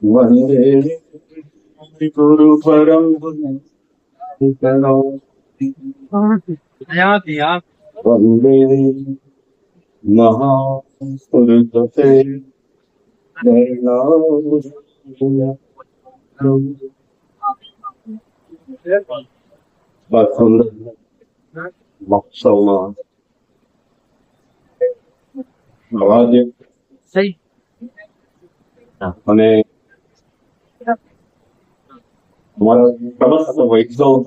वंदे गुरु परम वंदे महापुरुषते મહોત્સવમાં અવાજે અને અમારા સમસ્ત વૈષ્ણવ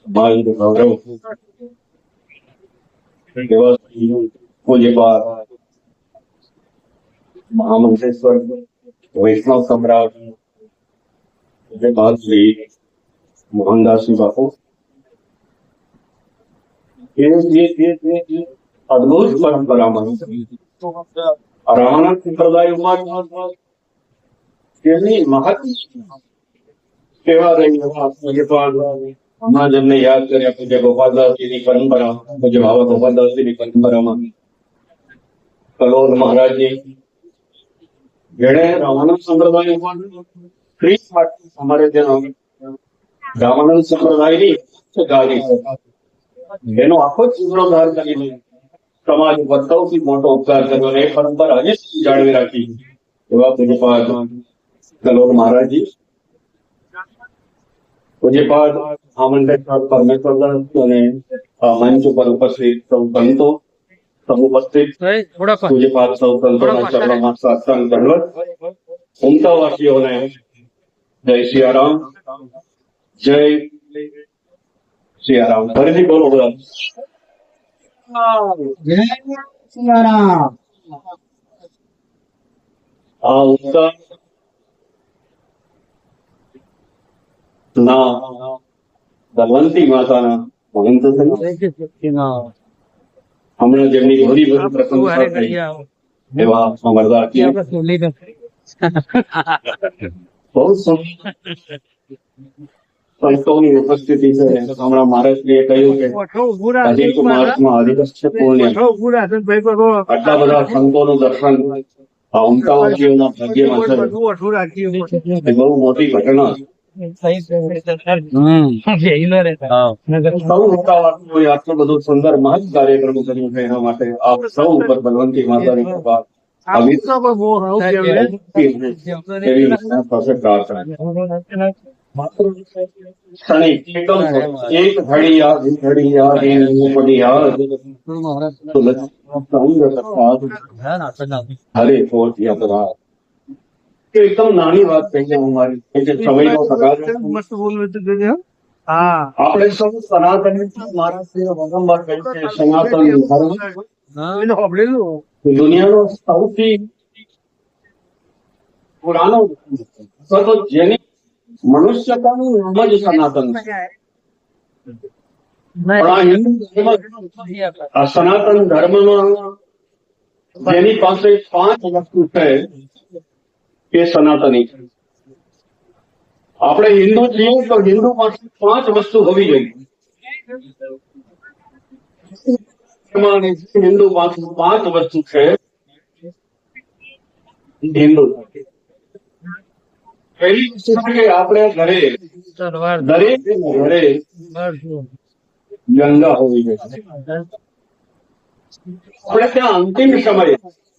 સમાજ ગૌરવ એવા પૂજ્યપાદ મહામંત્રેશ્વર વૈષ્ણવ સમ્રાટ પૂજ્યપાદ શ્રી મોહનદાસજી બાપુ અદભુત પરંપરામાં રામાનંદ સંપ્રદાયમાં તેની મહત્વ સેવા રહી પૂજ્યપાદ જેમને યાદ કર્યા પૂજ્ય ગોપાલદાસજીની પરંપરા પૂજ્ય બાબા ગોપાલદાસજીની પરંપરામાં કલોલ મહારાજજી જેણે રામાનંદ સંપ્રદાયમાં અમારે ત્યાં રામાનંદ સંપ્રદાયની ગાદી એનો આખો જ જીર્ણોદ્ધાર કરીને સમાજ ઉપર સૌથી મોટો ઉપકાર કર્યો અને એ પરંપરા હજી જાળવી રાખી એવા પૂજ્યપાદ કલોલ મહારાજજી પૂજ્યપાદ આમંત્રેશ્વર પરમેશ્વરદાસ અને મંચ ઉપર ઉપસ્થિત સૌ સંતો સમુપસ્થિત પૂજ્યપાદ સૌ સંતોના ચરણોમાં સાષ્ટાંગ દંડવત ઉમતાવાસીઓને જય સિયારામ જય સિયારામ. ફરીથી બોલો બધા જય સિયારામ. આ ઉત્સાહ ના દલવંતી માતાના મહંત હમણાં જેમની ઘણી બધી પ્રશંસા થઈ એવા અમરદાસજી બહુ સંતોની ઉપસ્થિતિ છે. હમણાં મહારાજજીએ કહ્યું કે અધિક માસમાં અધિક છે પુણ્ય. આટલા બધા સંતોનું દર્શન આ ઉમતાવાસીઓના ભાગ્યમાં છે. બહુ મોટી ઘટના. સૌ ઉમતાવાસીઓએ આટલું બધું સુંદર મહત્ કાર્યક્રમ કર્યું છે એના માટે આપ સૌ ઉપર બલવંતી માતાની કૃપા એવી પાસે પ્રાર્થના. એક એકદમ નાની વાત કહી હું મારી સમયનો સગાર આપણે સૌ સનાતન સનાતન દુનિયાનો સૌથી પુરાનો જેની મનુષ્યતાનું નામ જ સનાતન છે. આ સનાતન ધર્મમાં જેની પાસે 5 વસ્તુ છે એ સનાતની છે. આપણે હિન્દુ છીએ તો હિન્દુ પાસે 5 વસ્તુ હોવી જોઈએ. હિન્દુ પાસે 5 વસ્તુ છે. હિન્દુ પહેલી વસ્તુ કે આપણે ઘરે દરેક ઘરે ગંગા હોવી જોઈએ. આપણે ત્યાં અંતિમ સમયે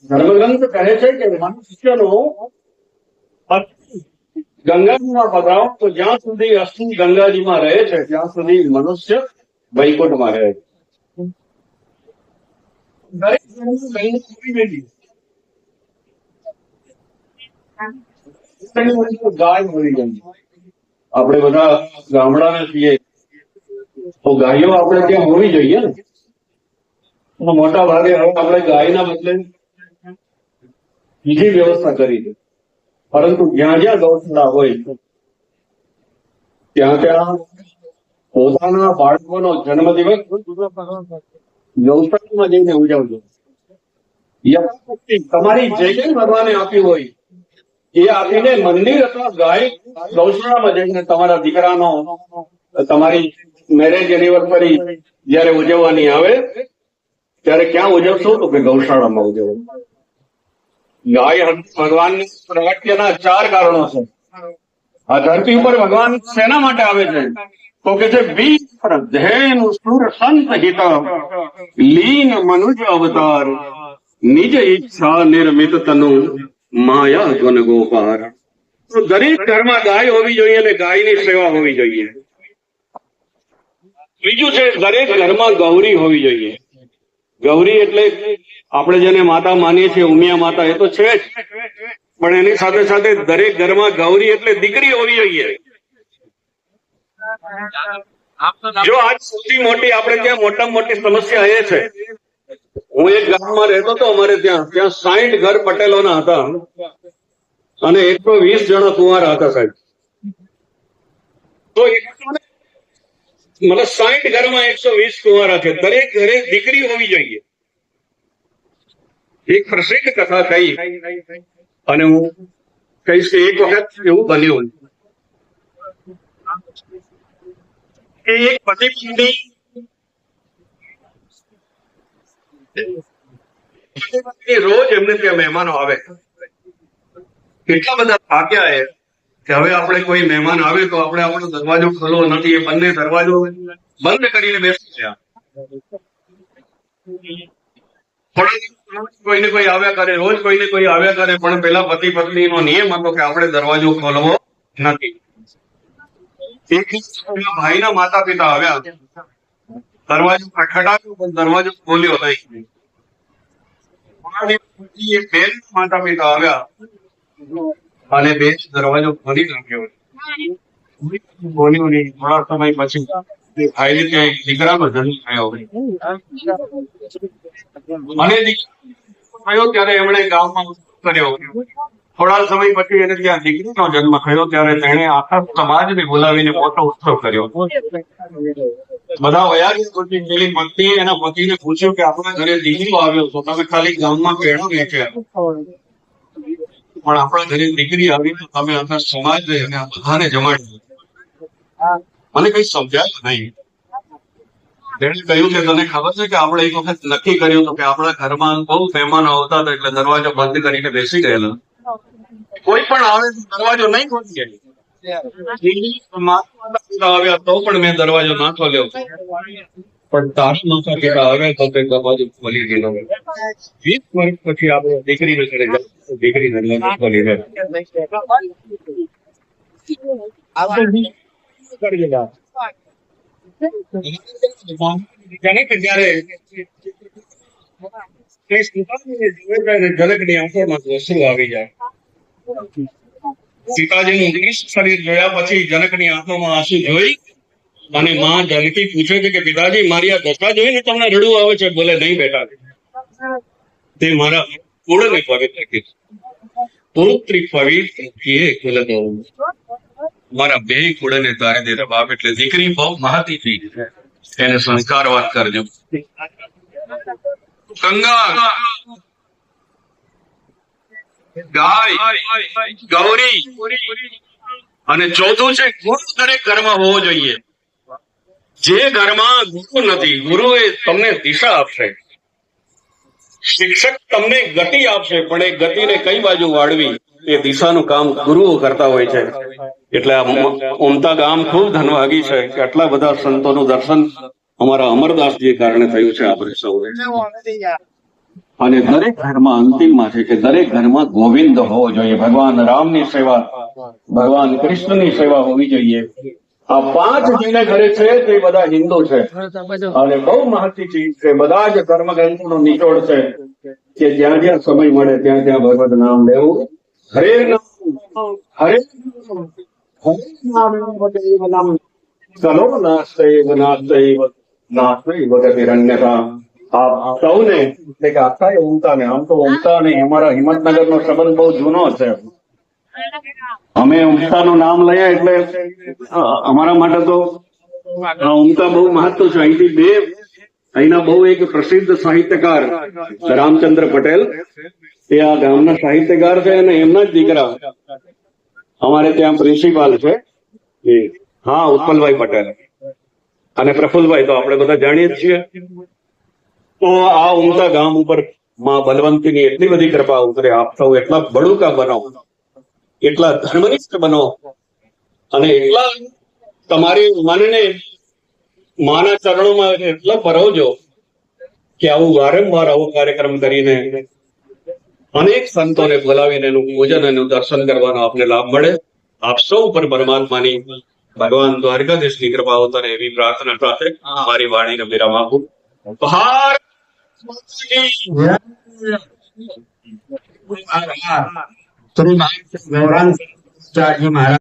ધર્મગ્રંથ કહે છે કે મનુષ્યનો ગંગાજીમાં પધરાવો તો જ્યાં સુધી અસ્થિ ગંગાજીમાં રહે છે ત્યાં સુધી મનુષ્ય વૈકુંઠમાં રહે છે. દરેક ગાય હોવી જોઈએ. આપણે બધા ગામડાના છીએ તો ગાયો આપણે ત્યાં હોવી જોઈએ ને. મોટા ભાગે હવે આપણે ગાયના બદલે બીજી વ્યવસ્થા કરી છે. પરંતુ જ્યાં જ્યાં ગૌશાળા હોય ત્યાં ત્યાં પોતાના બાળકોનો જન્મદિવસ ગૌશાળામાં જઈને ઉજવજો. તમારી જે કઈ ભગવાને આપી હોય એ આપીને મંદિર અથવા ગાય ગૌશાળામાં જઈને તમારા દીકરાનો તમારી મેરેજ એનિવર્સરી જયારે ઉજવવાની આવે ત્યારે ક્યાં ઉજવશો? તો કે ગૌશાળામાં ઉજવો. ગાય ભગવાન પ્રગટ્યના 4 કારણો છે. આ ધરતી ઉપર ભગવાન શેના માટે આવે છે? તો કે છે વીર ધેનુ સુર સંત હિત લીન મનુજ અવતાર નિજ ઈચ્છા નિર્મિત તનુ માયા ગુણ ગોપાર. તો દરેક ઘરમાં ગાય હોવી જોઈએ અને ગાયની સેવા હોવી જોઈએ. બીજું છે દરેક ઘરમાં ગૌરી હોવી જોઈએ. ગૌરી એટલે આપણે જેને માતા માનીએ છીએ ઉમિયા માતા, એ તો છે જ, પણ એની સાથે સાથે દરેક ઘરમાં ગૌરી એટલે દીકરી હોવી જોઈએ. જો આજ સૌથી મોટી આપણે ત્યાં મોટામાં મોટી સમસ્યા એ છે, હું એક ગામમાં રહેતો હતો, અમારે ત્યાં 60 ઘર પટેલોના હતા અને 120 જણા કુંવારા હતા સાહેબ. તો મતલબ 60 ઘરમાં 120 કુંવારા છે. દરેક ઘરે દીકરી હોવી જોઈએ. એક પ્રસિદ્ધ કથા કહી અને હું કહીશ કે એક વખત એવું બન્યું કે એક પતિ પત્ની રોજ એમને ત્યાં મહેમાનો આવે. એટલા બધા થાક્યા એ કે હવે આપણે કોઈ મહેમાન આવે તો આપણે આપણો દરવાજો ખોલવો નથી. એ બંને દરવાજો બંધ કરીને બેસી ગયા. કોઈને કોઈ આવ્યા કરે, રોજ કોઈને કોઈ આવ્યા કરે, પણ પેલા પતિ પત્નીનો નિયમ હતો કે આપણે દરવાજો ખોલવો નથી. એક ભાઈના માતા પિતા આવ્યા, દરવાજો ખટખટાવ્યો પણ દરવાજો ખોલ્યો નહીં. એક બેન માતા પિતા આવ્યા અને બેન દરવાજો ખોલી નાખ્યો. ખોલ્યો નહીં. થોડા સમય પછી ભાઈને ત્યાં દીકરાનો જન્મ થયો અને થયો ત્યારે એમણે ગામમાં કર્યો. થોડા સમય પછી એને ત્યાં દીકરીનો જન્મ થયો ત્યારે તેણે આખા સમાજને બોલાવીને મોટો ઉત્સવ કર્યો. બધા વયા ગયા. પેલી પત્નીએ એના પતિને પૂછ્યું કે આપણા ઘરે દીકરીઓ આવ્યો તો તમે ખાલી ગામમાં પેડો વેચ્યા, પણ આપણા ઘરે દીકરી આવી તો તમે આખા સમાજને અને આ બધાને જમાડ્યું. મને કઈ સમજાય નહીં. તેણે કહ્યું કે તને ખબર છે કે આપણે એક વખત નક્કી કર્યું હતું કે આપણા ઘરમાં બહુ મહેમાનો આવતા હતા એટલે દરવાજો બંધ કરીને બેસી ગયેલા. કોઈ પણ આવે તો દરવાજો નહીં ખોલી આવ્યા તો પણ મેં દરવાજો ના ખોલ્યો, પણ તારા માતા પિતા આવ્યા તો તે દરવાજો ખોલી દીધો. 20 વર્ષ પછી આપણે દીકરીને ઘરે જાય, દીકરી દરવાજો ખોલી દે. જનકની આંખોમાં અશ્રુ આવી જાય. સીતાજીનું નિષ્ઠ શરીર જોયા પછી જનકની આંખોમાં આંસુ જોઈ અને માં જાનકી પૂછે છે કે પિતાજી મારી આ દશા જોઈને તમને રડવું આવે છે? બોલે નહીં બેટા, તે મારા કુળને પવિત્ર કીધું. પુત્રી પવિત્ર કીએ કુલદો, મારા બે કુળને તારે દીધા બાપ. એટલે દીકરી બહુ મહતી ચીજ છે, એને સંસ્કારવાન કરજો. ગંગા, ગાય, ગૌરી અને ચોથું છે ગુરુ. દરેક ઘરમાં હોવો જોઈએ. જે ઘરમાં ગુરુ નથી, ગુરુ એ તમને દિશા આપશે, શિક્ષક તમને ગતિ આપશે, પણ એ ગતિને કઈ બાજુ વાળવી એ દિશાનું કામ ગુરુઓ કરતા હોય છે. એટલે આ ઉમતા ગામ ખૂબ ધનભાગી છે કે આટલા બધા સંતોનું દર્શન અમારા અમરદાસજી કારણે થયું છે આપણે સૌને. અને દરેક ઘરમાં અંતિમમાં છે કે દરેક ઘરમાં ગોવિંદ હોવો જોઈએ. ભગવાન રામની સેવા, ભગવાન કૃષ્ણની સેવા હોવી જોઈએ. આ 5 જેને ઘરે છે તે બધા હિન્દુ છે અને બહુ મહત્વની ચીજ છે. બધા જ કર્મગ્રંથોનો નિચોડ છે કે જ્યાં જ્યાં સમય મળે ત્યાં ત્યાં ભગવદ નામ લેવું. હરે નામ, હરે નામ ચલો નાસ્તૈવ નાસ્તૈવ નાસ્તૈવ ગતિરન્યથા. આપ સૌને એટલે કે આખા ઉમતાને, આમ તો ઉમતા અને અમારા હિંમતનગરનો સંબંધ બહુ જૂનો છે. અમે ઉમતાનું નામ લઈએ એટલે અમારા માટે તો ઉમતા બહુ મહત્વ છે. અહીંના બહુ એક પ્રસિદ્ધ સાહિત્યકાર રામચંદ્ર પટેલ, એ આ ગામના સાહિત્યકાર છે અને એમના જ દીકરા અમારે ત્યાં પ્રિન્સિપાલ છે. હા, ઉત્પલભાઈ પટેલ અને પ્રફુલભાઈ તો આપણે બધા જાણીએ જ છીએ. તો આ ઉમદા ગામ ઉપર માં બલવંતીની એટલી બધી કૃપા ઉતરે. આપ સૌ એટલા બળુકા બનો, એટલા ધર્મનિષ્ઠ બનો અને એટલા તમારી મનને માના ચરણોમાં એટલા પરોજો કે આવું વારંવાર આવો કાર્યક્રમ કરીને અનેક સંતોને બોલાવીને એનું પૂજન અને દર્શન કરવાનો આપને લાભ મળે. આપ સૌ પર પરમાત્માની ભગવાન દ્વારકાધીશની કૃપા ઉતરે એવી પ્રાર્થના સાથે મારી વાણીને વિરામ આપું. ભારત શ્રી ગૌરાંગ ચાર્ય મહારાજ